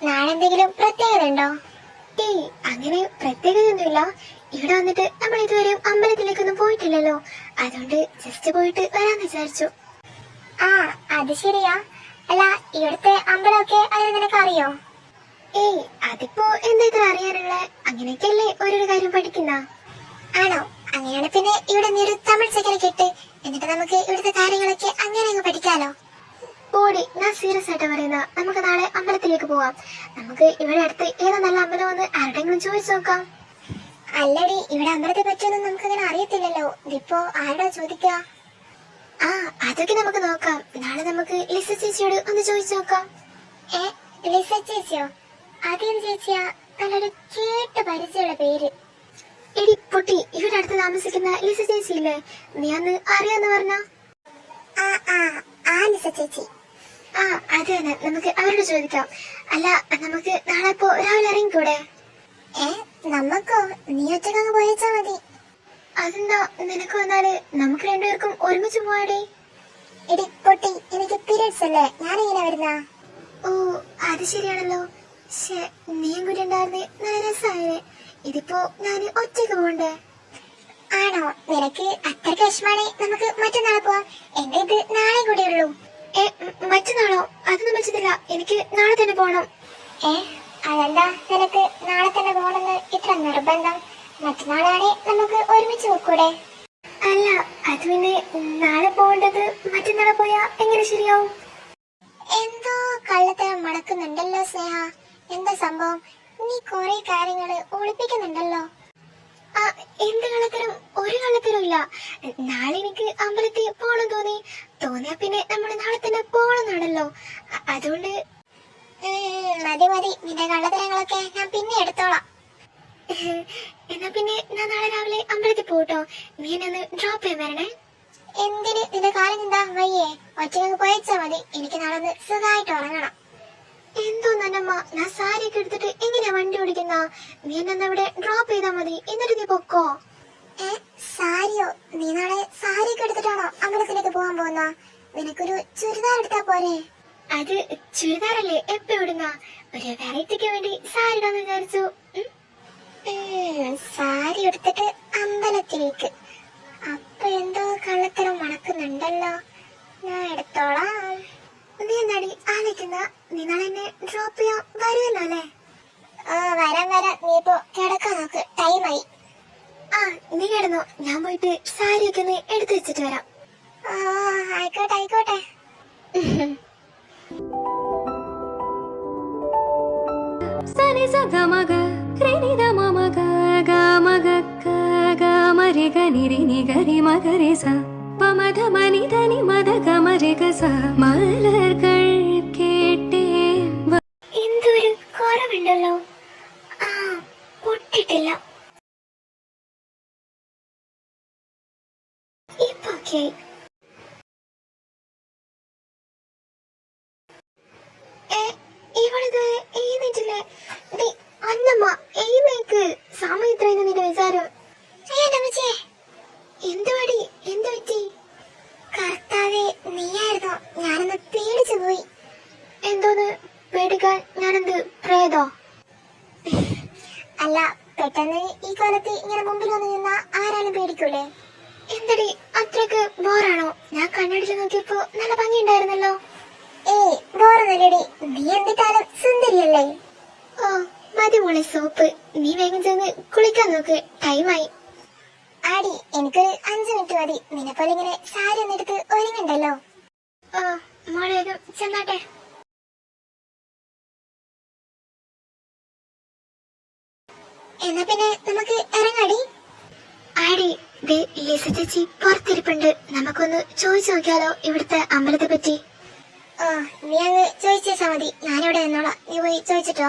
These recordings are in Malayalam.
നാളെ എന്തെങ്കിലും പ്രത്യേകത ഉണ്ടോ? ഏയ് അങ്ങനെ പ്രത്യേകതയൊന്നുമില്ല. ഇവിടെ വന്നിട്ട് നമ്മൾ ഇതുവരെ അമ്പലത്തിലേക്കൊന്നും പോയിട്ടില്ലല്ലോ, അതുകൊണ്ട് ജസ്റ്റ് പോയിട്ട് വരാന്ന് വിചാരിച്ചു. ആ, അത് ശരിയാ. അല്ല, ഇവിടുത്തെ അമ്പലമൊക്കെ അത് നിനക്ക് അറിയോ? ഏയ് അതിപ്പോ എന്താ ഇത്ര അറിയാനുള്ള? അങ്ങനെയൊക്കെയല്ലേ ഓരോരോ കാര്യം പഠിക്കുന്ന. ആണോ? അങ്ങനെയാണ് പിന്നെ ഇവിടെ നീ ഒരു തമിഴ് ചെക്കനെ കെട്ട്, എന്നിട്ട് നമുക്ക് ഇവിടുത്തെ കാര്യങ്ങളൊക്കെ അങ്ങനെ അങ്ങ് പഠിക്കാലോ. ഓടി, ഞാൻ സീരിയസ് ആയിട്ട് പറയുന്ന. നമുക്ക് നാളെ അമ്പലത്തിലേക്ക് പോവാം. നമുക്ക് ഇവിടെ അടുത്ത് ഏതാ നല്ല അമ്പലമെന്ന് ആരുടെങ്കിലും ചോദിച്ചു നോക്കാം. അല്ലടി, ഇവിടെ അമ്പലത്തെ പറ്റിയൊന്നും നമുക്ക് അങ്ങനെ അറിയത്തില്ലല്ലോ. ഇതിപ്പോ ആരോടാ ചോദിക്കുക? ആ, അതൊക്കെ നമുക്ക് നോക്കാം. നാളെ നമുക്ക് ലിസ ചേച്ചിയോട് ഒന്ന് ചോദിച്ചു നോക്കാം. ലിസ ചേച്ചിയോ? അതേത് ചേച്ചിയാ? നല്ലൊരു കേട്ട പരിചയമുള്ള പേര്. എടി പൊട്ടി, ഇവിടെ അടുത്ത് താമസിക്കുന്ന ലിസ ചേച്ചി ഇല്ലേ, നീ അന്ന് അറിയാന്ന് പറഞ്ഞ? ആ ലിസ ചേച്ചി. ആ, അത് തന്നെ. നമുക്ക് അവരോട് ചോദിക്കാം. അല്ല, നമുക്ക് നാളെ ഇപ്പോ രാവിലെ ഇറങ്ങിക്കൂടെ? നമുക്കോ? നീ ഒറ്റക്കങ്ങ് പോയച്ചാ മതി. അതെന്താ, നിനക്ക് വന്നാല് നമുക്ക് രണ്ടുപേർക്കും ഒരുമിച്ച് പോവാടേ. എടി പൊട്ടി, എനിക്ക് പീരിയഡ്സ് അല്ലേ, ഞാനിങ്ങനെ വരുന്ന. ഓ, അത് ശരിയാണല്ലോ. നീയും കൂടി ഉണ്ടായിരുന്നേ നല്ല രസമായേ. ഇതിപ്പോ ഞാൻ ഒറ്റയ്ക്ക് പോകണ്ടേ? ആണോ? നിനക്ക് അത്രയ്ക്ക് വിഷമാണേ നമുക്ക് മറ്റന്നാളെ പോവാം. എന്റെ ഇത് നാളെ കൂടെ ഉള്ളൂ. മറ്റന്നാളോ? അതൊന്നും പറ്റത്തില്ല, എനിക്ക് നാളെ തന്നെ പോണം. അതെന്താ നിനക്ക് നാളെ തന്നെ പോകണമെന്ന് ഇത്ര നിർബന്ധം? മറ്റന്നാളാണെ നമുക്ക് ഒരുമിച്ച് പോക്കൂടെ? അല്ല, അത് പിന്നെ നാളെ പോകേണ്ടത് മറ്റന്നാളെ പോയാ എങ്ങനെ ശരിയാവും? എന്തോ കള്ളത്തരം മടക്കുന്നുണ്ടല്ലോ സ്നേഹ. എന്താ സംഭവം? നീ കുറെ കാര്യങ്ങള് ഒളിപ്പിക്കുന്നുണ്ടല്ലോ. ആ, എന്ത് കള്ളത്തരം? ഒരു കള്ളത്തരം ഇല്ല. നാളെ എനിക്ക് അമ്പലത്തിൽ പോകണം തോന്നിയാ പിന്നെ നമ്മൾ നാളെ തന്നെ പോകണമെന്നാണല്ലോ. അതുകൊണ്ട് മതി മതി, നിന്റെ കള്ളത്തരങ്ങളൊക്കെ ഞാൻ പിന്നെ എടുത്തോളാം. എന്നാ പിന്നെ ഞാൻ നാളെ രാവിലെ അമ്പലത്തിൽ പോട്ടോ. നീ എന്നെ ഒന്ന് ഡ്രോപ്പ് ചെയ്യാൻ വരണേ. എന്തിന്? നിന്റെ കാലം എന്താ വയ്യേ? ഒറ്റയ്ക്ക് പോയച്ചാ മതി. എനിക്ക് നാളെ ഒന്ന് സുഖമായിട്ട് ഉറങ്ങണം. എന്തോന്നമ്മ, ഞാൻ സാരിയൊക്കെ എടുത്തിട്ട് എങ്ങനെയാ വണ്ടി ഓടിക്കുന്ന? നീ എന്നെ ഇവിടെ ഡ്രോപ്പ് ചെയ്താ മതി, എന്നിട്ട് നീ പൊക്കോ. സാരിയോ? നീ നാളെ സാരിയൊക്കെ എടുത്തിട്ടാണോ അമ്പലത്തിലേക്ക് പോകാൻ പോകുന്ന? നിനക്കൊരു ചുരിദാർ എടുത്താ പോരെ? അത് ചുരിദാറല്ലേ എപ്പോ ഇടുന്ന? ഒരു വെറൈറ്റിക്ക് വേണ്ടി സാരി ഇടാന്ന് വിചാരിച്ചു. സാരി എടുത്തിട്ട് അമ്പലത്തിലേക്ക്? അപ്പൊ എന്തോ കള്ളത്തരം മണക്കുന്നുണ്ടല്ലോ. ഞാൻ എടുത്തോളാം. നീ എന്നാടി ആലോചിക്കുന്ന? നീ നാളെ എന്നെ ഡ്രോപ്പ് ചെയ്യാൻ വരുമല്ലോ അല്ലേ? വരാം. നീ ഇപ്പോ കിടക്കാൻ നോക്ക്, ടൈമായി. ആ, നീ കിടന്നോ, ഞാൻ പോയിട്ട് സാരിയൊക്കെ ഒന്ന് എടുത്തു വെച്ചിട്ട് വരാം. ആയിക്കോട്ടെ. സനി സഗമഗ രിനിദ മമഗ ഗമഗ ഗമരി ഗനിരി നിഗരി മഗരി സ പമധ മനിധനി മദ ഗമരി ഗസ മലർകൾ കേട്ടേ. എന്തൊരു കുറവുണ്ടല്ലോ. ആ, പൊട്ടിട്ടില്ല. ഇപ്പൊ ഓക്കേ. ഇവളിത് എഴുന്നേറ്റില്ലേ? അന്നമ്മ എഴുന്നേക്ക്, സമയം ഇത്രയെന്ന് നിന്റെ വിചാരം. എന്തുവാടി, എന്തു പറ്റി? കർത്താവേ, നീയായിരുന്നോ? ഞാനൊന്ന് പേടിച്ചു പോയി. എന്തോന്ന് പേടിക്കാൻ? ഞാനെന്ത് പ്രേതോ? അല്ല, പെട്ടെന്ന് ഈ കാലത്ത് ഇങ്ങനെ മുമ്പിൽ വന്ന് നിന്ന ആരാലും പേടിക്കൂലേ? എന്തടി അത്രക്ക് ബോറാണോ? ഞാൻ കണ്ണടിച്ചു നോക്കിയപ്പോ നല്ല ഭംഗിയുണ്ടായിരുന്നല്ലോ. ബോറൊന്നല്ലടി, നീ എന്നിട്ടാലും സുന്ദരിയല്ലേ. ഓ, മതി മോളെ സോപ്പ്. നീ വേഗം ചെന്ന് കുളിക്കാൻ നോക്ക്, ടൈമായി. ആടി, എനിക്കൊരു 5 മിനിറ്റ് മതി. നിന്നെപ്പോലെ ഇങ്ങനെ സാരി ഒന്നെടുത്ത് ഒരുങ്ങണ്ടല്ലോ. ഓ, മോളെ വേഗം ചെന്നാട്ടെ. എന്നാ പിന്നെ നമുക്ക് ഇറങ്ങാടി. ആടി, ലിസ ചേച്ചി പുറത്തിരിപ്പുണ്ട്. നമുക്കൊന്ന് ചോദിച്ചു നോക്കിയാലോ ഇവിടുത്തെ അമ്പലത്തെ പറ്റി. നീ അങ്ങ് ചോദിച്ചാ മതി, ഞാനിവിടെ നിന്നോളാം. നീ പോയി ചോദിച്ചിട്ടോ.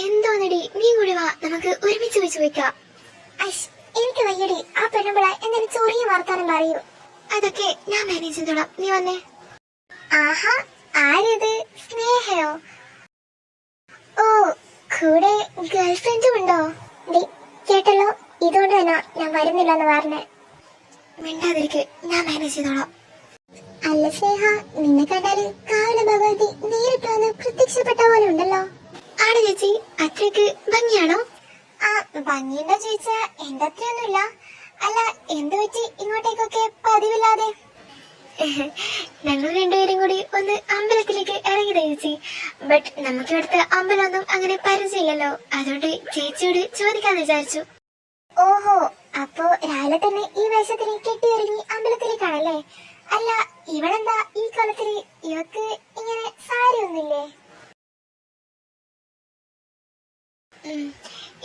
എന്തോന്നടി, നീ കൂടി വാ, നമുക്ക് ഒരുമിച്ച് പോയി ചോദിക്കാം. എനിക്ക് വയ്യടി, ആ പെണ്ണുമ്പിള എന്തെങ്കിലും ചെറിയ വർത്താനം പറയൂ. അതൊക്കെ ഞാൻ മാനേജ് ചെയ്തോളാം, നീ വന്നേ. ആഹാ, ആരിത്? സ്നേഹയോ? ഓ, കൂടെ ഗേൾഫ്രണ്ടും ഉണ്ടോ? കേട്ടല്ലോ, ഇതുകൊണ്ട് തന്നെ ഞാൻ വരുന്നില്ലെന്ന് പറഞ്ഞേ. മിണ്ടാതിരിക്കെ, ഞാൻ മാനേജ് ചെയ്തോളാം. അല്ല സ്നേഹ, നിന്നെ കണ്ടാല് കാവല ഭഗവതി നേരിട്ട് വന്ന് പ്രത്യക്ഷപ്പെട്ട പോലെ ഉണ്ടല്ലോ. ആണ് ചേച്ചി, അത്രയ്ക്ക് ഭംഗിയാണോ? ആ, ഭംഗിയുണ്ടോ ചോദിച്ചാ എന്റെ അത്രയൊന്നുമില്ല. അല്ല, എന്ത് പറ്റി ഇങ്ങോട്ടേക്കൊക്കെ പതിവില്ലാതെ? ഞങ്ങൾ രണ്ടുപേരും കൂടി ഒന്ന് അമ്പലത്തിലേക്ക് ഇറങ്ങിയതാ ചേച്ചി. ബട്ട് നമുക്ക് ഇവിടുത്തെ അമ്പലമൊന്നും അങ്ങനെ പരിചയമില്ലല്ലോ, അതുകൊണ്ട് ചേച്ചിയോട് ചോദിക്കാന്ന് വിചാരിച്ചു. ഓഹോ, അപ്പോ രാവിലെ തന്നെ ഈ വേഷത്തിന് കെട്ടിയൊരുങ്ങി അമ്പലത്തിലേക്കാണല്ലേ? അല്ല, ഇവളെന്താ ഈ കാലത്തിന് ഇവക്ക് ഇങ്ങനെ സാരി ഒന്നില്ലേ?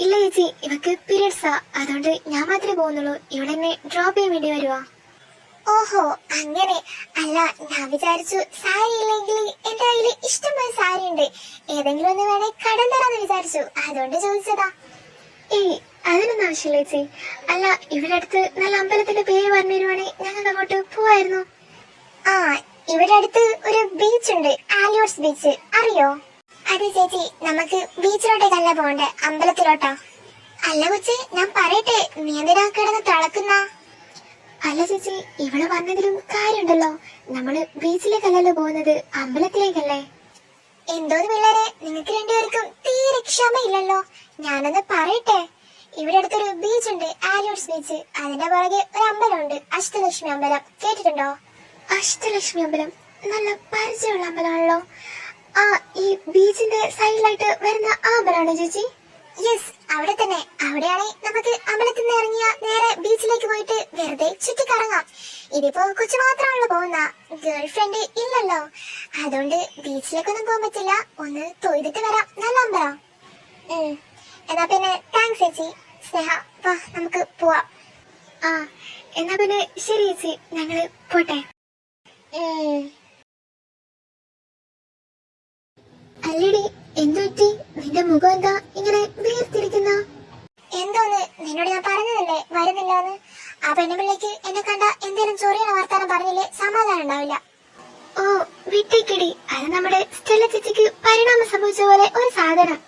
ഇല്ല ചേച്ചി, ഇവക്ക് പീരിയഡ്സാ, അതുകൊണ്ട് ഞാൻ മാത്രമേ പോകുന്നുള്ളൂ. ഇവളെന്നെ ഡ്രോപ്പ് ചെയ്യാൻ വേണ്ടി വരുവാ. ഓഹോ, അങ്ങനെ. അല്ല, ഞാൻ വിചാരിച്ചു സാരി ഇല്ലെങ്കിൽ എന്റെ കയ്യില് ഇഷ്ടംപോലെ സാരി ഉണ്ട്, ഏതെങ്കിലും ഒന്ന് വേണേ കടം തരാന്ന് വിചാരിച്ചു, അതുകൊണ്ട് ചോദിച്ചതാ. ഏയ്, അതിനൊന്നും ആവശ്യമില്ല ചേച്ചി. അല്ല, ഇവിടെ അടുത്ത് നല്ല അമ്പലത്തിന്റെ പേര് പറഞ്ഞു തരുവാണെ ഞങ്ങൾക്ക് അങ്ങോട്ട് പോവായിരുന്നു. ആ, ഇവിടെ അടുത്ത് ഒരു ബീച്ച് ഉണ്ട്, ആലിയോട്സ് ബീച്ച്, അറിയോ? അതെ ചേച്ചി, നമുക്ക് ബീച്ചിലോട്ടേക്കല്ല പോണ്ടേ, അമ്പലത്തിലോട്ടാ. അല്ല കൊച്ചി, ഞാൻ പറയട്ടെ, നീ എന്തിനാ കിടന്ന് തിളക്കുന്ന? അല്ല ചേച്ചി, ഇവിടെ വന്നതിലും കാര്യമുണ്ടല്ലോ. നമ്മള് ബീച്ചിലേക്കല്ലല്ലോ പോകുന്നത്, അമ്പലത്തിലേക്കല്ലേ. എന്തോന്ന് പിള്ളേരെ, നിങ്ങൾക്ക് രണ്ടുപേർക്കും തീരെ ക്ഷമയില്ലല്ലോ. ഞാനൊന്ന് പറയട്ടെ, ഇവിടെ അടുത്തൊരു ബീച്ച് ഉണ്ട്, ആലിയോട്സ് ബീച്ച്. അതിന്റെ പുറകെ ഒരു അമ്പലമുണ്ട്, അഷ്ടലക്ഷ്മി അമ്പലം. കേട്ടിട്ടുണ്ടോ? അഷ്ടലക്ഷ്മി അമ്പലം നല്ല പരിചയമുള്ള അമ്പലമാണല്ലോ. ആ, ഈ ബീച്ചിന്റെ സൈഡിലായിട്ട് വരുന്ന ആ അമ്പലമാണോ ചേച്ചി? യെസ്, അവിടെ തന്നെ. അവിടെയാണെ നമുക്ക് അമ്പലത്തിൽ നിന്ന് ഇറങ്ങിയ നേരെ ബീച്ചിലേക്ക് പോയിട്ട് വെറുതെ ചുറ്റിക്കറങ്ങാം. ഇതിപ്പോ കൊച്ചു മാത്രമാണല്ലോ പോകുന്ന, ഗേൾ ഫ്രണ്ട് ഇല്ലല്ലോ, അതുകൊണ്ട് ബീച്ചിലേക്കൊന്നും പോകാൻ പറ്റില്ല. ഒന്ന് തൊഴുതിട്ട് വരാം, നല്ല അമ്പലം. എന്നാ പിന്നെ താങ്ക്സ് ചേച്ചി. സ്നേഹ, വാ നമുക്ക് പോവാം. ആ, എന്നാ പിന്നെ ശരി ചേച്ചി, ഞങ്ങള് പോട്ടെ. അല്ലടി, എന്തു പറ്റി? നിന്റെ മുഖം എന്താ ഇങ്ങനെ വീർത്തിരിക്കുന്ന? എന്തോന്ന്, നിന്നോട് ഞാൻ പറഞ്ഞതല്ലേ വരുന്നില്ലാന്ന്. ആ പെണ്ണുപിള്ളേക്ക് എന്നെ കണ്ട എന്തേലും ചൊറിയണ വർത്താനം പറഞ്ഞില്ലേ സമാധാനം ഉണ്ടാവില്ല. ഓ, വിട്ടേക്കടി, അത് നമ്മുടെ സ്റ്റെല്ല ചേച്ചിക്ക് പരിണാമം സംഭവിച്ച പോലെ ഒരു സാധനം.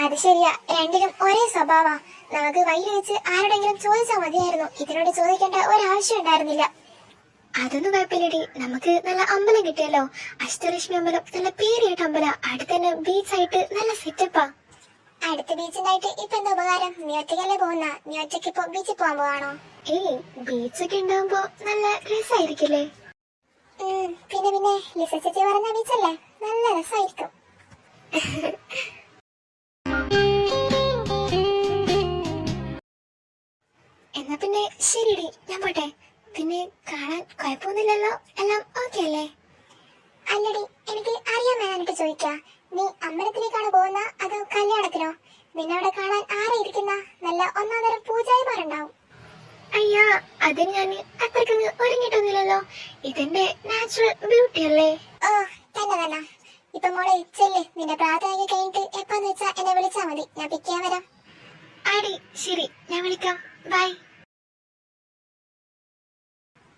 അത് ശരിയാ, രണ്ടിനും ഒരേ സ്വഭാവ. നമുക്ക് വഴി വെച്ച് ആരോടെങ്കിലും ചോദിച്ചാൽ മതിയായിരുന്നു, ഇതിനോട് ചോദിക്കേണ്ട ഒരാവശ്യം ഉണ്ടായിരുന്നില്ല. അതൊന്നും കുഴപ്പമില്ലടി, നമുക്ക് നല്ല അമ്പലം കിട്ടിയല്ലോ. അഷ്ടലക്ഷ്മി അമ്പലം നല്ല പേരിയായിട്ട് അമ്പലം, അടുത്ത് തന്നെ ബീച്ചായിട്ട് നല്ല സെറ്റപ്പാ. അടുത്ത ബീച്ചിനായിട്ട് ഇപ്പൊ എന്താ ഉപകാരം? നീ ഒറ്റയ്ക്കല്ലേ പോകുന്ന, നീ ഒറ്റയ്ക്ക് ഇപ്പൊ ബീച്ചിൽ പോകാൻ പോവാണോ? ഏയ്, ബീച്ചൊക്കെ ഉണ്ടാവുമ്പോ നല്ല രസമായിരിക്കില്ലേ? പിന്നെ പിന്നെ ലിസ ചേച്ചി പറഞ്ഞ ബീച്ചല്ലേ, നല്ല രസമായിരിക്കും. എന്നാ പിന്നെ ശരിടി, ഞാൻ പോട്ടെ. പിന്നെ കാണാൻ കുഴപ്പമൊന്നുമില്ലല്ലോ, എല്ലാം ഓക്കെ അല്ലേ? അല്ലടി, എനിക്ക് അറിയാൻ വേണമെന്നിട്ട് ചോദിക്കാ, നീ അമ്പലത്തിലേക്കാണ് പോകുന്ന അതോ കല്യാണത്തിനോ? നിന്നെ അവിടെ കാണാൻ ആരാ ഇരിക്കുന്ന? നല്ല ഒന്നാന്തരം പൂജാരിമാരുണ്ടാവും. അയ്യാ, അതിന് ഞാൻ അത്രയ്ക്ക് ഒരുങ്ങിട്ടൊന്നുമില്ലല്ലോ, ഇതെന്റെ നാച്ചുറൽ ബ്യൂട്ടി അല്ലേ. ഓ, തന്നെ തന്നെ. ഇപ്പൊ മോളെ ചെല്ല്, നിന്റെ പ്രാർത്ഥന കഴിഞ്ഞിട്ട് എപ്പാന്ന് വെച്ചാ എന്നെ വിളിച്ചാ മതി, ഞാൻ പിക്ക് ചെയ്യാൻ വരാം. ആടി, ശരി, ഞാൻ വിളിക്കാം, ബൈ.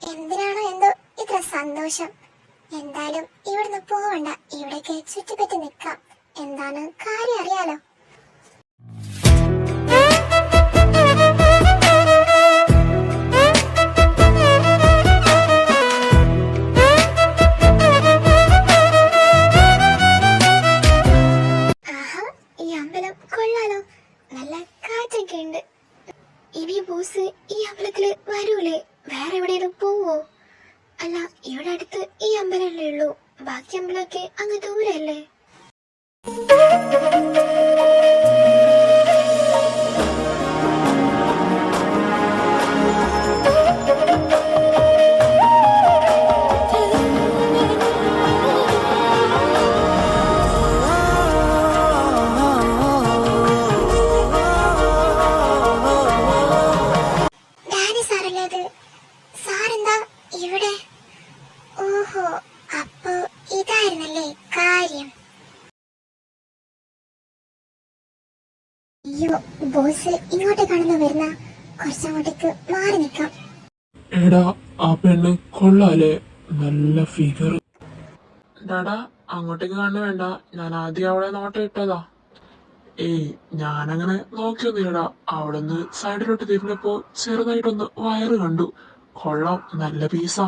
എന്തിനാണോ എന്തോ ഇത്ര സന്തോഷം. എന്തായാലും ഇവിടുന്ന് പോവണ്ട, ഇവിടേക്ക് ചുറ്റിപ്പറ്റി നിക്കാം. എന്താണ് കാര്യം അറിയാലോ. ആഹാ, ഈ അമ്പലം കൊള്ളാലോ, നല്ല കാറ്റൊക്കെ ഉണ്ട്. ഇനി ബോസ് ഈ അമ്പലത്തില് വരൂലേ? വേറെ എവിടെയെങ്കിലും പോവോ? അല്ല, ഇവിടെ അടുത്ത് ഈ അമ്പലമല്ലേ ഉള്ളൂ, ബാക്കി അമ്പലമൊക്കെ അങ്ങ് ദൂരല്ലേ? ഡാനി സാറല്ലേ അത്? സാറെന്താ ഇവിടെ? ഓഹോ, അപ്പൊ ഇതായിരുന്നല്ലേ കാര്യം. അയ്യോ, ബോസ് ഇങ്ങോട്ടേക്കാണെന്ന് വരുന്ന, കുറച്ചങ്ങോട്ടേക്ക് മാറി നിക്കാം. എടാ, ആ പെണ്ണ് കൊള്ളാലേ, നല്ല ഫിഗർ. ഡാടാ, അങ്ങോട്ടേക്ക് കണ്ണു വേണ്ട, ഞാൻ ആദ്യം അവളെ നോട്ടം ഇട്ടതാ. ഏയ്, ഞാനങ്ങനെ നോക്കിയൊന്നുമില്ലടാ, അവിടെ നിന്ന് സൈഡിലോട്ട് തിരിഞ്ഞപ്പോ ചെറുതായിട്ടൊന്ന് വയറ് കണ്ടു. കൊള്ളാം, നല്ല പീസാ.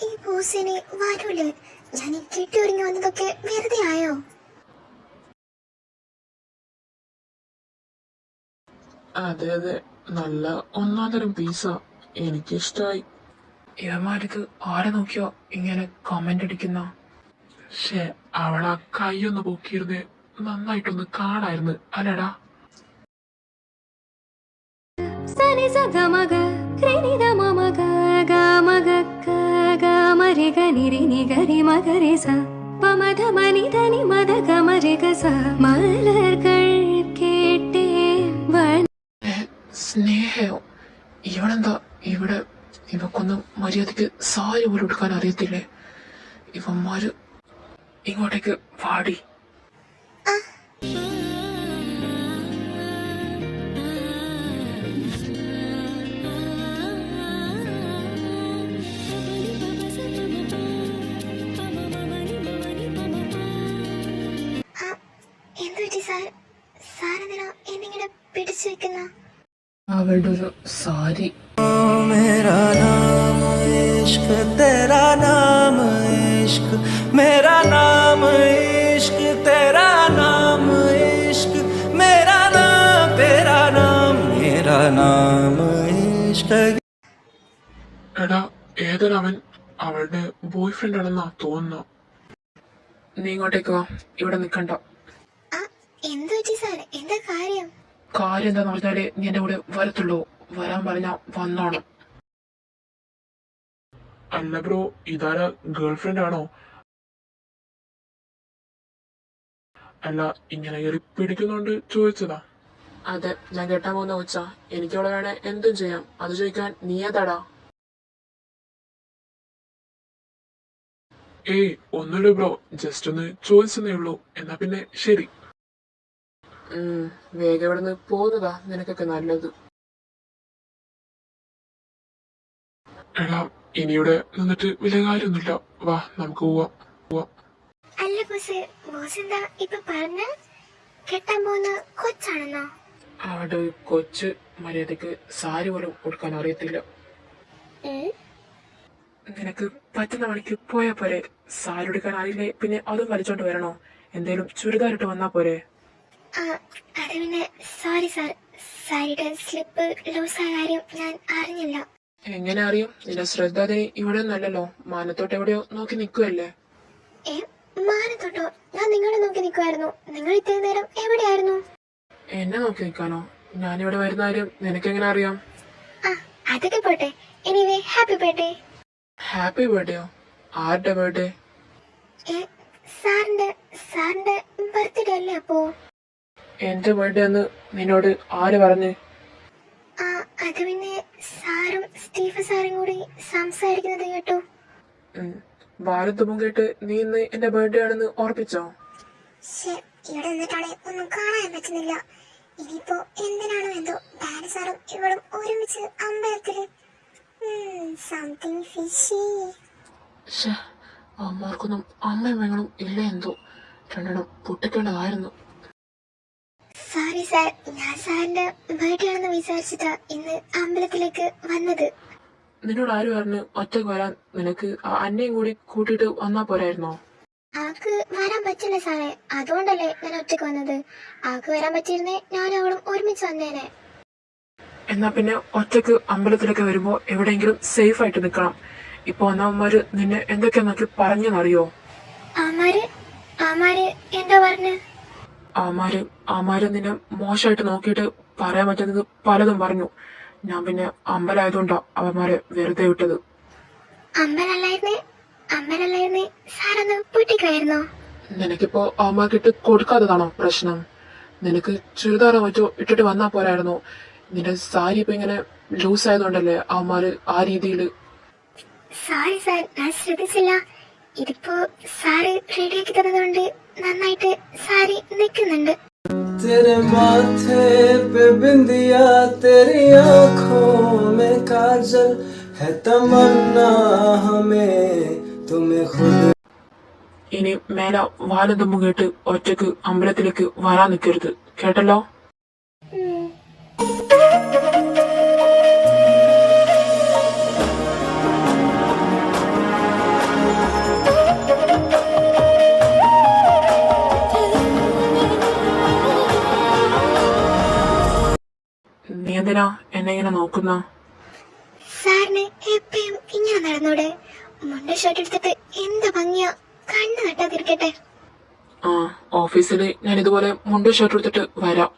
ഈ ബോസിനെ വരൂലേ? ഞാൻ കെട്ടി ഒരുങ്ങി വന്നതൊക്കെ വെറുതെ ആയോ? അതെ അതെ, നല്ല ഒന്നാം തരം പീസ, എനിക്കിഷ്ടായി. ഇവന്മാരിത് ആരെ നോക്കിയോ ഇങ്ങനെ കമന്റ് അടിക്കുന്ന? ഷേ, അവളാ കൈയൊന്ന് പൊക്കിയിരുന്ന് നന്നായിട്ടൊന്ന് കാണായിരുന്നു അല്ലടാ. സനി സഗമഗ രിനിദ മമഗ ഗമഗക്ക ഗമരിഗ നിരിനിഗരി മഗരി സ പമധ മനിധനി മദ ഗമരിഗ സ മലർകൾ കേട്ടേ സ്നേഹയോ? ഇവളെന്താ ഇവിടെ? ഇവക്കൊന്നും മര്യാദക്ക് സാരി പോലും എടുക്കാൻ അറിയത്തില്ലേ? ഇവന്മാര് ഇങ്ങോട്ടേക്ക് വാടി. എന്തു പറ്റി സാർ? സാറെന്തിനാ എന്നിങ്ങനെ പിടിച്ചു വെക്കുന്ന? അവളുടെ ഒരു സാരി. मेरा नाम इश्क तेरा नाम इश्क मेरा नाम इश्क तेरा नाम इश्क मेरा नाम तेरा नाम मेरा नाम इश्क എടാ, ഏതൊരവൻ അവളുടെ ബോയ് ഫ്രണ്ട് ആണെന്നാ തോന്നുന്നു. നീ ഇങ്ങോട്ടേക്ക് വാ, ഇവിടെ നിക്കണ്ട. എന്തു പറ്റി സാർ? എന്താ കാര്യം? കാര്യം എന്താന്ന് പറഞ്ഞാലേ നീ എന്റെ കൂടെ വരത്തുള്ളൂ. വരാൻ പറഞ്ഞ വന്നോണം. അല്ല ബ്രോ, ഇതാരാ ഗേൾഫ്രണ്ട് ആണോ? അല്ല, ഇങ്ങനെ കയറി പിടിക്കുന്നോണ്ട് ചോദിച്ചതാ. അതെ, ഞാൻ കെട്ടാൻ പോകുന്ന കൊച്ച. എനിക്കവളെ വേണേ എന്തും ചെയ്യാം. അത് ചോദിക്കാൻ നീ ഏതാടാ? ഏയ് ഒന്നുമില്ല ബ്രോ, ജസ്റ്റ് ഒന്ന് ചോദിച്ചെന്നേ ഉള്ളൂ. എന്നാ പിന്നെ ശരി. വേഗം ഇവിടെ നിന്ന് പോകുന്നതാ നിനക്കൊക്കെ നല്ലത്. എടാ, ഇനിയുടെ നിന്നിട്ട് വലിയ കാര്യമൊന്നുമില്ല. വാ, നമുക്ക് പോവാം. അല്ല ബോസ്, ബോസ് എന്താ ഇപ്പൊ പറഞ്ഞ? കെട്ടാൻ പോകുന്ന കൊച്ചാണെന്നോ? അവിടെ ഒരു കൊച്ച് മര്യാദക്ക് സാരി പോലും കൊടുക്കാൻ അറിയത്തില്ല. നിനക്ക് പറ്റുന്ന പണിക്ക് പോയാ പോരെ. സാരി എടുക്കാൻ അറിയില്ലേ പിന്നെ അതും വലിച്ചോണ്ട് വരണോ? എന്തേലും ചുരിദാറിട്ട് വന്നാ പോരെ. അത് പിന്നെ സോറി സാർ, സാരിയുടെ സ്ലിപ്പ് ലൂസായ കാര്യം ഞാൻ അറിഞ്ഞില്ല. എങ്ങനെ അറിയും? നിന്റെ ശ്രദ്ധ ഇവിടെ ഒന്നല്ലല്ലോ, മാനത്തോട്ട് എവിടെയോ നോക്കി നിൽക്കുവല്ലേ. മാനത്തോട്ടോ? ഞാൻ നിങ്ങളെ നോക്കി നിൽക്കുമായിരുന്നു. നിങ്ങൾ ഇത്രയും നേരം എവിടെയായിരുന്നു? എന്നെ നോക്കി നിൽക്കാനോ? ഞാനിവിടെ വരുന്ന കാര്യം നിനക്കെങ്ങനെ അറിയാം? അതൊക്കെ പോട്ടെ. Anyway, happy birthday. ഹാപ്പി ബർത്ത്ഡേയോ? ആരുടെ ബർത്ത്ഡേ? സാറിന്റെ ബർത്ത്ഡേ അല്ലേ അപ്പോ? എന്റെ ബർത്ത്ഡേ എന്ന് നിന്നോട് ആര് പറഞ്ഞു? അത് പിന്നെ സാറും സ്റ്റീഫൻ സാറും കൂടി സംസാരിക്കുന്നത് കേട്ടു. ഭാരതവും കേട്ട് നീ ഇന്ന് എന്റെ ബർത്ത്ഡേ ആണെന്ന് ഓർപ്പിച്ചോ? ഇവിടെ നിന്നിട്ടാണെ ഒന്നും കാണാൻ പറ്റുന്നില്ല. ഇനിയിപ്പോ എന്തിനാണോ എന്തോ ഡാഡി സാറും ഇവളും ഒരുമിച്ച് അമ്പലത്തില്. Something fishy. അമ്മമാർക്കൊന്നും അമ്മയും പെങ്ങളും ഇല്ല എന്തോ. രണ്ടെണ്ണം പൊട്ടിക്കേണ്ടതായിരുന്നു. സോറി സാർ, ഞാൻ സാറിന്റെ ബർത്ത്ഡേ ആണെന്ന് വിചാരിച്ചിട്ടാ ഇന്ന് അമ്പലത്തിലേക്ക് വന്നത്. നിന്നോട് ആര് പറഞ്ഞു ഒറ്റക്ക് വരാൻ? നിനക്ക് അന്നയും കൂടി കൂട്ടിയിട്ട് വന്നാ പോരായിരുന്നോ? ആക്ക് വരാൻ പറ്റില്ല സാറേ, അതുകൊണ്ടല്ലേ ഞാൻ ഒറ്റക്ക് വന്നത്. ആക്ക് വരാൻ പറ്റിയിരുന്നേ ഞാൻ അവളും ഒരുമിച്ച് വന്നേനെ. എന്നാ പിന്നെ ഒറ്റക്ക് അമ്പലത്തിലൊക്കെ വരുമ്പോ എവിടെയെങ്കിലും സേഫ് ആയിട്ട് നിക്കണം. ഇപ്പൊ വന്നവന്മാര് നിന്നെ എന്തൊക്കെയാന്നൊക്കെ പറഞ്ഞെന്നറിയോ? ആമാര് എന്താ പറഞ്ഞു? ആമാര് നിന്നെ മോശമായിട്ട് നോക്കിയിട്ട് പറയാൻ പറ്റുന്നത് പലതും പറഞ്ഞു. ഞാൻ പിന്നെ അമ്പലമായതുകൊണ്ടാ അവന്മാരെ വെറുതെ വിട്ടത്. അമ്പലല്ലായിരുന്നേ സാറൊന്ന് പൊട്ടിക്കായിരുന്നോ? നിനക്കിപ്പോ അവന്മാർക്കിട്ട് കൊടുക്കാത്തതാണോ പ്രശ്നം? നിനക്ക് ചുരിദാറോ മറ്റോ ഇട്ടിട്ട് വന്നാ പോരായിരുന്നോ? നിന്റെ സാരി ഇപ്പൊ ഇങ്ങനെ ലൂസ് ആയതുകൊണ്ടല്ലേ അവന്മാര് ആ രീതിയില്. സോറി സാർ, ഞാൻ ശ്രദ്ധിച്ചില്ല. ഇതിപ്പോ സാറ് റെഡിയാക്കി തന്നതുകൊണ്ട് നന്നായിട്ട് സാരി നിൽക്കുന്നുണ്ട്. तेरे माथे पे बिंदिया तेरी आँखों में काजल है तमन्ना हमें तुम्हें खुद. ഇനി മേല വാലും തുമ്പും കേട്ട് ഒറ്റക്ക് അമ്പലത്തിലേക്ക് വരാൻ നിൽക്കരുത്, കേട്ടല്ലോ? എന്തിനാ എന്നെ ഇങ്ങനെ നോക്കുന്ന? സാറിന് എപ്പോഴും ഇങ്ങനെ നടന്നൂടെ? മുണ്ട ഷർട്ട് എടുത്തിട്ട് എന്ത് ഭംഗിയാ, കണ്ണ് നട്ടാതിരിക്കട്ടെ. ആ, ഓഫീസിൽ ഞാൻ ഇതുപോലെ മുണ്ട് ഷർട്ട് എടുത്തിട്ട് വരാം.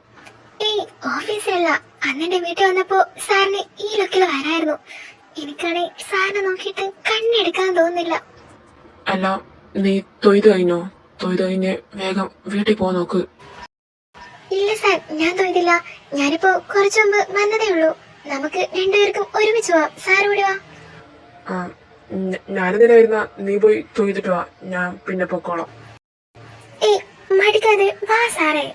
ഏയ്, ഓഫീസിലല്ല, അന്നെന്റെ വീട്ടിൽ വന്നപ്പോ സാറിന് ഈ ലുക്കിൽ വരായിരുന്നു. എനിക്കാണെ സാറിനെ നോക്കിയിട്ട് കണ്ണെടുക്കാൻ തോന്നുന്നില്ല. അല്ല, നീ തൊയ്ത് കഴിഞ്ഞോ? തൊയ്ത് കഴിഞ്ഞ് വേഗം വീട്ടിൽ പോ നോക്ക്. ഇല്ല സാർ, ഞാൻ തൊയ്തില്ല. ഞാനിപ്പോ കുറച്ചു മുമ്പ് വന്നതേ ഉള്ളൂ. നമുക്ക് രണ്ടുപേർക്കും ഒരുമിച്ച് പോവാം. സാർ ഇവിടെ വാ. ആ, ഞാനെന്തിനാ വരുന്ന? നീ പോയി തൊയ്തിട്ട് വാ, ഞാൻ പിന്നെ പൊക്കോളാം. ഏയ്, മടിക്കാതെ വാ സാറേ.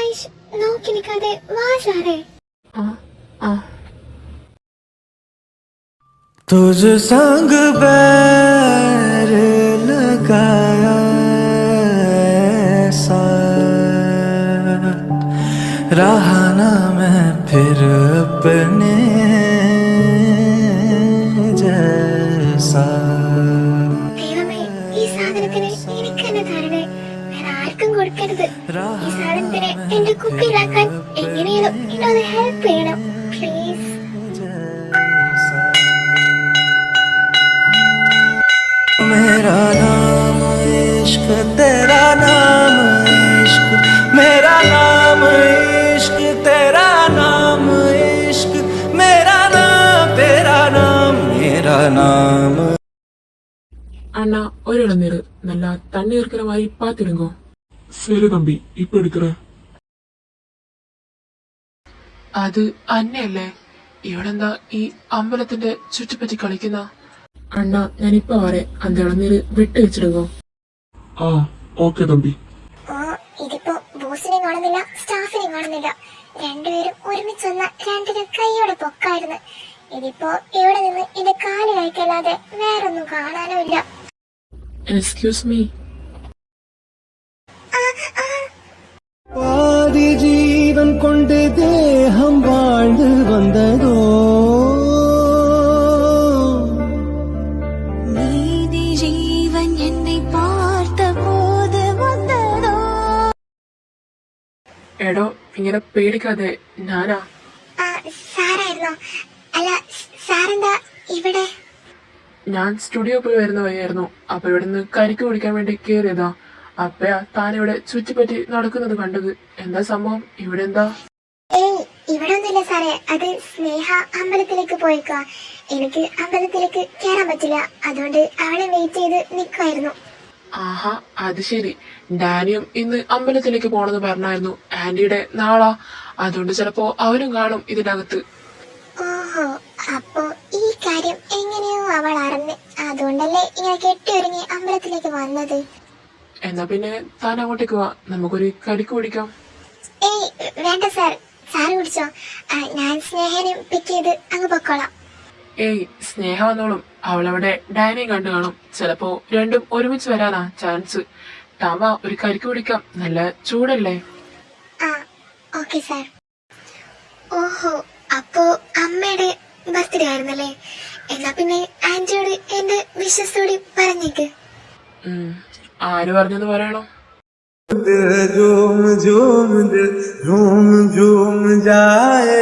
ഐഷ്, നോക്കി നിൽക്കാതെ വാ സാറേ. ആ ആ तुझ संग बैर लगाया ऐसा रहा ना मैं फिर अपने जैसा. ദൈവമേ, ഈ സാധനത്തിന് എനിക്ക് തന്നെ തരണേ. വേറെ ആർക്കും കൊടുക്കരുത്. ഈ സാധനത്തിന് എന്റെ കുപ്പിയിലാക്കാൻ എങ്ങനെയാലും എന്നൊന്ന് ഹെൽപ്പ് ചെയ്യണം പ്ലീസ്. मेरा नाम इश्क तेरा नाम इश्क मेरा नाम इश्क तेरा नाम इश्क मेरा नाम तेरा नाम मेरा नाम. அண்ணா, ஒரு இளநீர் நல்லா தண்ணி இருக்கிற மாதிரி பாத்துடுங்கோ. சரி தம்பி, இப்ப எடுக்கிறேன். അത് അന്നയല്ലേ? ഇവിടെന്താ ഈ അമ്പലത്തിന്റെ ചുറ്റിപ്പറ്റി കളിക്കുന്ന? അണ്ണാ, ഞാനിപ്പ വരെ അന്ത ഇളനീര് വിട്ട് വെച്ചിടുങ്ങോ. ആ, ഓക്കെ തമ്പി. ഓ, ഇതിപ്പോ ബോസിനെ കാണുന്നില്ല, സ്റ്റാഫിനെ കാണുന്നില്ല. രണ്ടുപേരും ഒരുമിച്ച് വന്ന രണ്ടിനും കൈയോടെ പൊക്കായിരുന്നു. ഇതിപ്പോ ഇവിടെ നിന്ന് എന്റെ കാല് കഴിക്കല്ലാതെ വേറൊന്നും കാണാനും ഇല്ല. Excuse me. பாதி ஜீவன் கொண்டு தேகம் வாழ்ந்து வந்ததோ നീതി ജീവൻ എന്നെ പാർത്ത പോത് വന്നതോ. എടോ, ഇങ്ങനെ പേടിക്കാതെ, ഞാനാ. സാറായിരുന്നോ? അല്ല, സാറെന്താ ഇവിടെ? ഞാൻ സ്റ്റുഡിയോ പോയി വരുന്ന വഴിയായിരുന്നു. അപ്പൊ ഇവിടുന്ന് കരിക്ക് കുടിക്കാൻ വേണ്ടി കേറിയതാ. അപ്പയാ താനിവിടെ ചുറ്റിപ്പറ്റി നടക്കുന്നത് കണ്ടത്. എന്താ സംഭവം? ഇവിടെ എന്താ? ഏയ്, ഇവിടെ ഒന്നുമില്ല സാറേ. അത് സ്നേഹ അമ്പലത്തിലേക്ക് പോയേക്കാ. എനിക്ക് അമ്പലത്തിലേക്ക് കയറാൻ പറ്റില്ല, അതുകൊണ്ട് അവളെ വെയിറ്റ് ചെയ്ത് നിൽക്കുമായിരുന്നു. ആഹാ, അത് ശരി. ഡാനിയും ഇന്ന് അമ്പലത്തിലേക്ക് പോണെന്ന് പറഞ്ഞായിരുന്നു. ആന്റിയുടെ നാളാ, അതുകൊണ്ട് ചിലപ്പോ അവനും കാണും ഇതിനകത്ത്. ഓഹോ, അപ്പോ ഈ കാര്യം എങ്ങനെയോ അവൾ അറിഞ്ഞ്, അതുകൊണ്ടല്ലേ ഇങ്ങനെ കെട്ടിയൊരുങ്ങി അമ്പലത്തിലേക്ക് വന്നത്. എന്നാ പിന്നെ താൻ അങ്ങോട്ടേക്ക് വാ, നമുക്കൊരു കരിക്ക് കുടിക്കാം. ഏയ്, വേണ്ട സാർ, സാറ് കുടിച്ചോ. ഞാൻ സ്നേഹനും പിക്ക് ചെയ്ത് അങ്ങ് പൊക്കോളാം. ഏയ്, സ്നേഹ വന്നോളും. അവളവിടെ ഡാനിയും കണ്ടു കാണും. ചിലപ്പോ രണ്ടും ഒരുമിച്ച് വരാനാ ചാൻസ്. താമ ഒരു കരിക്ക് കുടിക്കാം, നല്ല ചൂടല്ലേ. ആ, ഓക്കെ സാർ. ഓഹോ, അപ്പോ അമ്മയുടെ ബർത്ത്ഡേ ആയിരുന്നല്ലേ? എന്നാ പിന്നെ ആന്റിയോട് എന്റെ വിശ്വസോടി പറഞ്ഞേക്ക്. ആര് പറഞ്ഞെന്ന് പറയണോ? झूम झूम झूम झूम जाए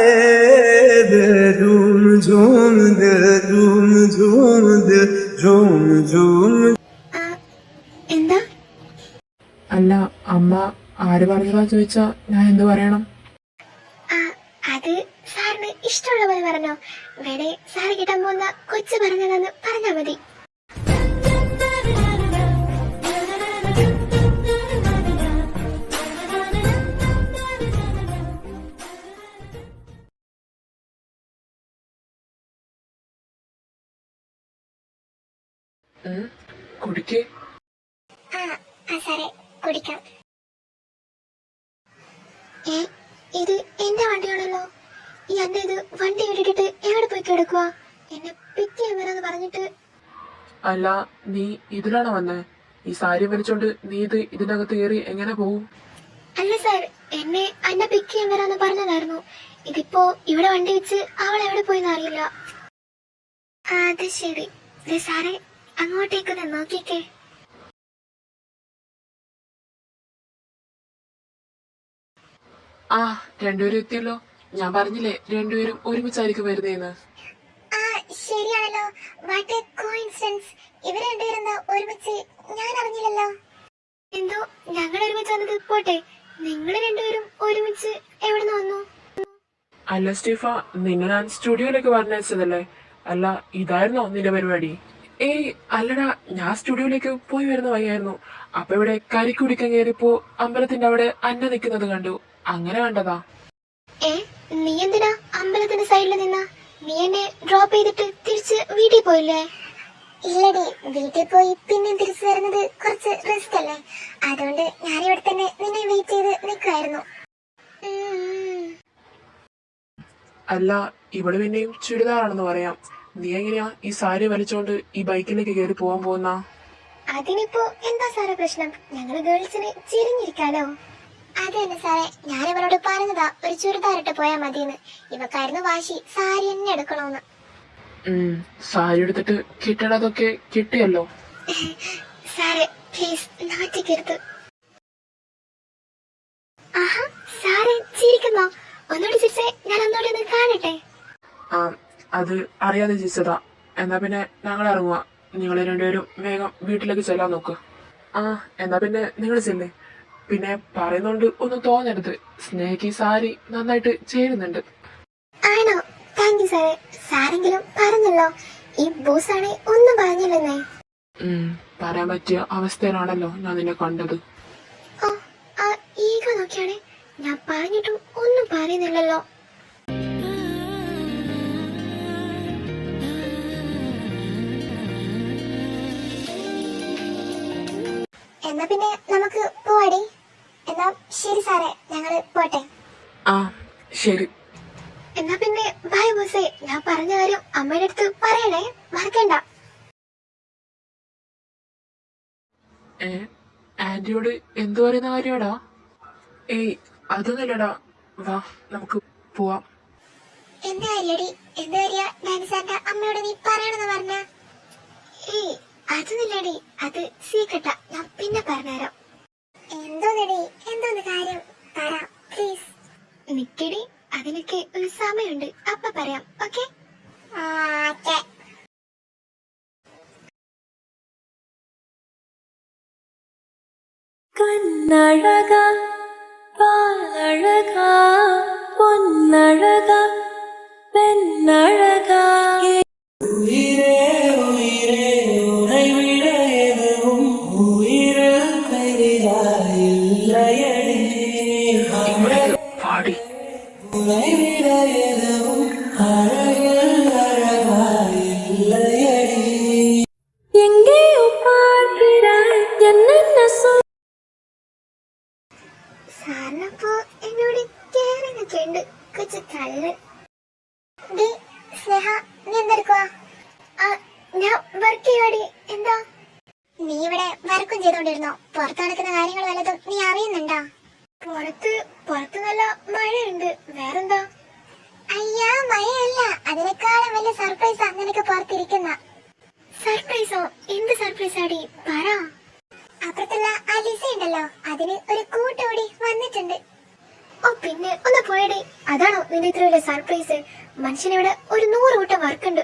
झूम झूम झूम झूम झूम झूम. എന്താ? അല്ല, അമ്മ ആര് പറഞ്ഞതാ ചോദിച്ചാ ഞാൻ എന്ത് പറയണം? അത് സാറിന് ഇഷ്ടമുള്ള പോലെ പറഞ്ഞോ. വേണേ സാറ് കിട്ടാൻ പോകുന്ന കൊച്ചു പറഞ്ഞതെന്ന് പറഞ്ഞാ മതി. കുടിക്കേ. സാറേ, കുടിക്കാം. ഇത് എന്റെ വണ്ടിയാണല്ലോ. ഈ അന്റെ ഇത് വണ്ടി വിട്ടിട്ട് എവിടെ പോയി കിടക്കുക? എന്നെ പിക്ക് ചെയ്യാൻ വരാന്ന് പറഞ്ഞിട്ട്. അല്ല, നീ ഇതിലാണോ വന്നേ? ഈ സാരി വലിച്ചോണ്ട് നീ ഇതിനകത്ത് കയറി എങ്ങനെ പോവും? അല്ല സാർ, എന്നെ അന്നെ പിക്ക് ചെയ്യാൻ വരാന്ന് പറഞ്ഞതായിരുന്നു. ഇതിപ്പോ ഇവിടെ വണ്ടി വെച്ച് അവൾ എവിടെ പോയിന്ന് അറിയില്ല. അത് ശരി. സാറേ, അങ്ങോട്ടേക്കൊന്ന് നോക്കിക്കേ. ആ, രണ്ടുപേരും എത്തിയല്ലോ. ഞാൻ പറഞ്ഞില്ലേ രണ്ടുപേരും ഒരുമിച്ചായിരിക്കും വരുന്നേന്ന്. ആ ശരിയാണല്ലോ. What A coincidence. ഇവർ രണ്ടുപേരെന്താ ഒരുമിച്ച്? ഞാൻ അറിഞ്ഞില്ലല്ലോ. എന്തോ ഞങ്ങൾ ഒരുമിച്ച് വന്നത് പോട്ടെ, നിങ്ങൾ രണ്ടുപേരും ഒരുമിച്ച് എവിടെ വന്നു? അല്ല സ്റ്റീഫ, നിന്നെ ഞാൻ സ്റ്റുഡിയോയിലേക്ക് പറഞ്ഞയച്ചതല്ലേ? അല്ല, ഇതായിരുന്നോ നിന്റെ പരിപാടി? ഏയ് അല്ലടാ, ഞാൻ സ്റ്റുഡിയോയിലേക്ക് പോയി വരുന്ന വഴിയായിരുന്നു. അപ്പൊ ഇവിടെ കരിക്ക് കുടിക്കാൻ കയറിയപ്പോ അമ്പലത്തിന്റെ അവിടെ അന്ന നിൽക്കുന്നത് കണ്ടു. അങ്ങനെ കണ്ടതാ. ഏ, നീ എന്തിനാ അമ്പലത്തിന്റെ സൈഡിൽ നിന്നാ? നീ എന്നെ ഡ്രോപ്പ് ചെയ്തിട്ട് തിരിച്ച് വീട്ടിൽ പോയില്ലേ? ഇല്ലടി, വീട്ടിൽ പോയി പിന്നെ തിരിച്ചു വരുന്നത് കുറച്ച് റിസ്ക് അല്ലേ, അതുകൊണ്ട് ഞാൻ ഇവിടെ തന്നെ നിന്നെ വെയിറ്റ് ചെയ്ത് നിൽക്കുമായിരുന്നു. അല്ല, ഇവിടെ പിന്നെയും ചുരിദാറാണെന്ന് പറയാം. നീ എങ്ങനെയാ ഈ സാരി വലിച്ചോണ്ട് ഈ ബൈക്കിലേക്ക് കയറി പോവാൻ പോകുന്ന? അതിനിപ്പോ എന്താ സാറേ പ്രശ്നം? ഞങ്ങള് ഗേൾസിന് ചിരിഞ്ഞിരിക്കാലോ. അത് തന്നെ സാറേ, ഞാൻ ഇവരോട് പറഞ്ഞതാ ഒരു ചുരിദാറിട്ട് പോയാ മതിയെന്ന്. ഇവക്കായിരുന്നു വാശി സാരി തന്നെ എടുക്കണോന്ന്. സാരി എടുത്തിട്ട് കിട്ടണതൊക്കെ കിട്ടിയല്ലോ. സാറേ പ്ലീസ് നാട്ടിക്കരുത്. ആഹാ, സാറേ ചിരിക്കുന്നോ? ഒന്നുകൂടി ചിരിച്ചേ, ഞാൻ ഒന്നുകൂടി ഒന്ന് കാണട്ടെ. ആ, അത് അറിയാതെ ചിരിച്ചതാ. എന്നാ പിന്നെ ഞങ്ങൾ ഇറങ്ങുക. നിങ്ങൾ രണ്ടുപേരും വേഗം വീട്ടിലേക്ക് ചെല്ലാൻ നോക്ക്. ആ, എന്നാ പിന്നെ നിങ്ങൾ ചെല്ലേ. പിന്നെ പറയുന്നോണ്ട് ഒന്നും തോന്നരുത്, സ്നേഹിക്ക് സാരി നന്നായിട്ട് ചേരുന്നുണ്ട്. ആണോ? താങ്ക് യു സാറേ. സാരെങ്കിലും പറഞ്ഞല്ലോ. ഈ ബോസാണെ ഒന്നും പറഞ്ഞില്ലെന്നേ. പറയാൻ പറ്റിയ അവസ്ഥയിലാണല്ലോ ഞാൻ നിന്നെ കണ്ടത്. ഓ, ആ ഈഗോ നോക്കിയാണെ ഞാൻ പറഞ്ഞിട്ടും ഒന്നും പറയുന്നില്ലല്ലോ. എന്നാ പിന്നെ നമുക്ക് പോവാടി. എന്നാ ശരി സാറേ, ഞങ്ങള് പോട്ടെ. ആ ശരി. എന്നാ പിന്നെ ബൈ ബോസേ. ഞാൻ പറഞ്ഞ കാര്യം അമ്മയുടെ അടുത്ത് പറയണേ, മറക്കണ്ട. ആന്റിയോട് എന്തു പറയുന്ന കാര്യമാടാ? ഏയ് അതൊന്നുമില്ലടാ, വാ നമുക്ക് പോവാം. എന്താ കാര്യടി? എന്താ കാര്യ ഡാൻസാന്റെ അമ്മയോട് നീ പറയണെന്ന് പറഞ്ഞ? ഏയ് അതൊന്നുമില്ലടി, അത് സീക്രട്ടാ, ഞാൻ പിന്നെ പറഞ്ഞുതരാം. എന്തോന്നടി, എന്തോന്ന് കാര്യം പറ പ്ലീസ്. നിക്കടി, അതിനൊക്കെ ഒരു സമയമുണ്ട്, അപ്പൊ പറയാം. ഓക്കെ? കണ്ണഴക പാലഴക പൊന്നഴക പെണ്ണഴക പാടി எங்கேயோ பார்க்கிறாய் என்னென்ன சொல் സാറിനപ്പോ എന്നോട് കേറിനൊക്കെ ഉണ്ട് കൊച്ചു കള്ള്. സ്നേഹ, നീ എന്തെടുക്കുവാ? ഞാൻ വർക്ക് ചെയ്യുവാടി. എന്താ? നീ ഇവിടെ വർക്കും ചെയ്തോണ്ടിരുന്നോ? പുറത്ത് നടക്കുന്ന കാര്യങ്ങൾ വല്ലതും നീ അറിയുന്നുണ്ടോ? പുറത്ത് നല്ല മഴയുണ്ട്. വേറെന്താ? അയ്യാ, മഴയല്ല, അതിനേക്കാളും വലിയ സർപ്രൈസാ നിനക്ക് പുറത്തിരിക്കുന്ന. സർപ്രൈസോ? എന്ത് സർപ്രൈസ് ആടി? പറ. അപ്പുറത്തുള്ള ആ ലിസ ഉണ്ടല്ലോ, അതിന് ഒരു കൂട്ടുകൂടി വന്നിട്ടുണ്ട്. ഓ പിന്നെ ഒന്ന് പോയടേ. അതാണോ നിന്റെ ഇത്ര വലിയ സർപ്രൈസ്? മനുഷ്യനിവിടെ ഒരു 100 കൂട്ടം വർക്കുണ്ട്.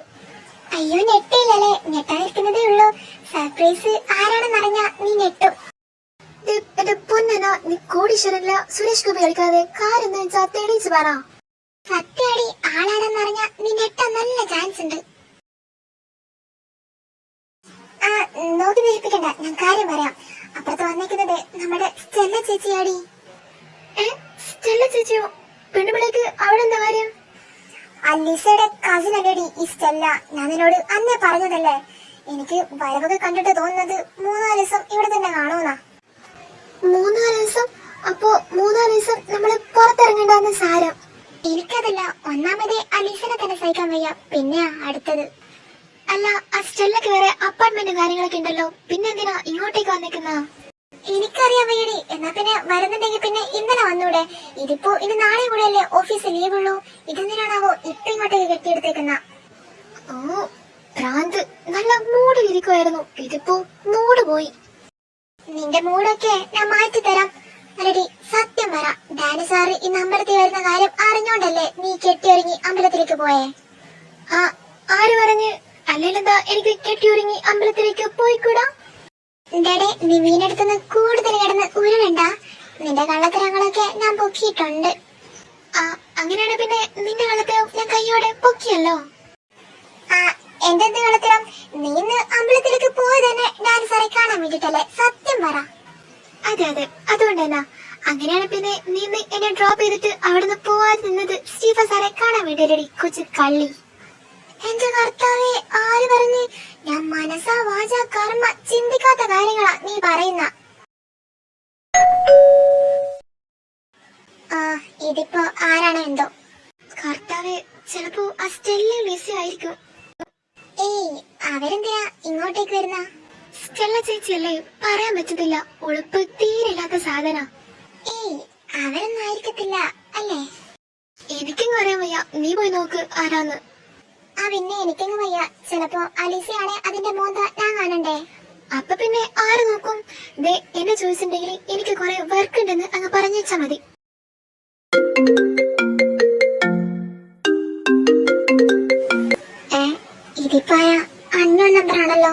അയ്യോ ഞെട്ടില്ലല്ലേ, ഞെട്ടാനിരിക്കുന്നതേ ഉള്ളൂ. സർപ്രൈസ് ആരാണെന്നറിഞ്ഞ നീ ഞെട്ടും. എന്റെ പൊന്നന, നീ കോടീശ്വരല്ല സുരേഷ് ഗോപി കളിക്കാതെ കാര്യം വെച്ചാ തെളിയിച്ച് പറ. സത്യാടി, ആളാരെന്നറിഞ്ഞ നീ ഞെട്ടാൻ നല്ല ചാൻസ് ഉണ്ട്. ആ നോക്കി നിൽപ്പിക്കണ്ട, ഞാൻ കാര്യം പറയാം. അപ്പുറത്ത് വന്നിരിക്കുന്നത് നമ്മുടെ സ്റ്റെല്ല ചേച്ചിയാടി. സ്റ്റെല്ല ചേച്ചിയോ? പെണ്ണുപിള്ളക്ക് അവിടെ എന്താ കാര്യം? അലീസയുടെ കസിൻ അല്ലേടി ഈ സ്റ്റെല്ല. ഞാൻ നിന്നോട് അന്നേ പറഞ്ഞതല്ലേ, എനിക്ക് വരവൊക്കെ കണ്ടിട്ട് തോന്നുന്നത് 3-4 ദിവസം ഇവിടെ തന്നെ കാണുമെന്നാ. 3-4 ദിവസം? അപ്പോ 3-4 ദിവസം നമ്മള് പുറത്തിറങ്ങണ്ടെന്ന് സാരം. എനിക്കതല്ല, ഒന്നാമതേ അലീസനെ തന്നെ സഹിക്കാൻ വയ്യ, പിന്നെ അടുത്തത്. അല്ല, ആ സ്റ്റെല്ലക്ക് വേറെ അപ്പാർട്ട്മെന്റ് കാര്യങ്ങളൊക്കെ ഉണ്ടല്ലോ, പിന്നെ എന്തിനാ ഇങ്ങോട്ടേക്ക് വന്നിക്കുന്ന? എനിക്കറിയാൻ വയ്യടി. എന്നാ പിന്നെ വരുന്നുണ്ടെങ്കിൽ പിന്നെ ഇന്നലെ വന്നൂടെ? ഇതിപ്പോ ഇനി നാളെ കൂടെ അല്ലേ ഓഫീസിൽ ലീവ് ഉള്ളൂ. ഇതെന്തിനാണാവോ ഇപ്പൊ ഇങ്ങോട്ടേക്ക് കെട്ടിയെടുത്തേക്കുന്ന? ഓ ഭ്രാന്ത്, നല്ല മൂഡിലിരിക്കുവായിരുന്നു. ഉണ്ടായിരുന്നു. ഇതിപ്പോ മൂഡ് പോയി. നിന്റെ മൂടൊക്കെ ഞാൻ മാറ്റി തരാം. അല്ലടി സത്യം പറ, ഡാനി സാറ് ഇന്ന് അമ്പലത്തിൽ വരുന്ന കാര്യം അറിഞ്ഞോണ്ടല്ലേ നീ കെട്ടിയൊരുങ്ങി അമ്പലത്തിലേക്ക് പോയേ? ആ, ആര് പറഞ്ഞ്? അല്ലെന്താ എനിക്ക് കെട്ടിയൊരുങ്ങി അമ്പലത്തിലേക്ക് പോയിക്കൂടാ? ഡാഡേ, നീ വീണെടുത്തുനിന്ന് കൂടുതൽ കിടന്ന് ഉരുളണ്ട. നിന്റെ കള്ളത്തരങ്ങളൊക്കെ ഞാൻ പൊക്കിയിട്ടുണ്ട്. ആ, അങ്ങനെയാണ് പിന്നെ നിന്റെ കള്ളത്തരം ഞാൻ കൈയോടെ പൊക്കിയല്ലോ. ആ, എന്തെന്ത് കള്ളത്തരം? നീ ഇന്ന് അമ്പലത്തിലേക്ക് പോയത് തന്നെ ഡാനി സാറെ കാണാൻ വേണ്ടിട്ടല്ലേ? സത്യം പറ. അതെ അതെ, അതുകൊണ്ട് തന്നെ. അങ്ങനെയാണ് പിന്നെ നീ ഇന്ന് എന്നെ ഡ്രോപ്പ് ചെയ്തിട്ട് അവിടുന്ന് പോവാതെ നിന്നത് സ്റ്റീഫൻ സാറെ കാണാൻ വേണ്ടിയല്ലേ കൊച്ചു കള്ളി? എന്റെ കർത്താവേ, ആര് പറഞ്ഞ്? ഞാൻ മനസ്സാ വാചാ കർമ്മ ചിന്തിക്കാത്ത കാര്യങ്ങളാ നീ പറയുന്ന. ആ, ഇതിപ്പോ ആരാണോ എന്തോ. കർത്താവേ, ചിലപ്പോ ആ സ്റ്റെല്ല ബിസി ആയിരിക്കും. ഏയ്, അവരെന്തിനാ ഇങ്ങോട്ടേക്ക് വരുന്ന? സ്റ്റെല്ല ചേച്ചിയല്ലേ, പറയാൻ പറ്റത്തില്ല. ഉളുപ്പ് തീരില്ലാത്ത സാധന. ഏയ്, അവരൊന്നും ആയിരിക്കത്തില്ല അല്ലേ? എനിക്കെങ്ങും അറിയാൻ വയ്യ, നീ പോയി നോക്ക് ആരാന്ന്. ആ, പിന്നെ എനിക്കെങ്ങും വയ്യ. ചിലപ്പോ അലീസയാണെ അതിന്റെ മോന്ത ഞാൻ കാണണ്ടേ? അപ്പൊ പിന്നെ ആര് നോക്കും? ദേ, എന്നെ ചോദിച്ചിട്ടുണ്ടെങ്കിൽ എനിക്ക് കുറെ വർക്ക് ഉണ്ടെന്ന് അങ്ങ് പറഞ്ഞേച്ചാ മതി. ഇതിപ്പോ അന്നോൺ നമ്പർ ആണല്ലോ.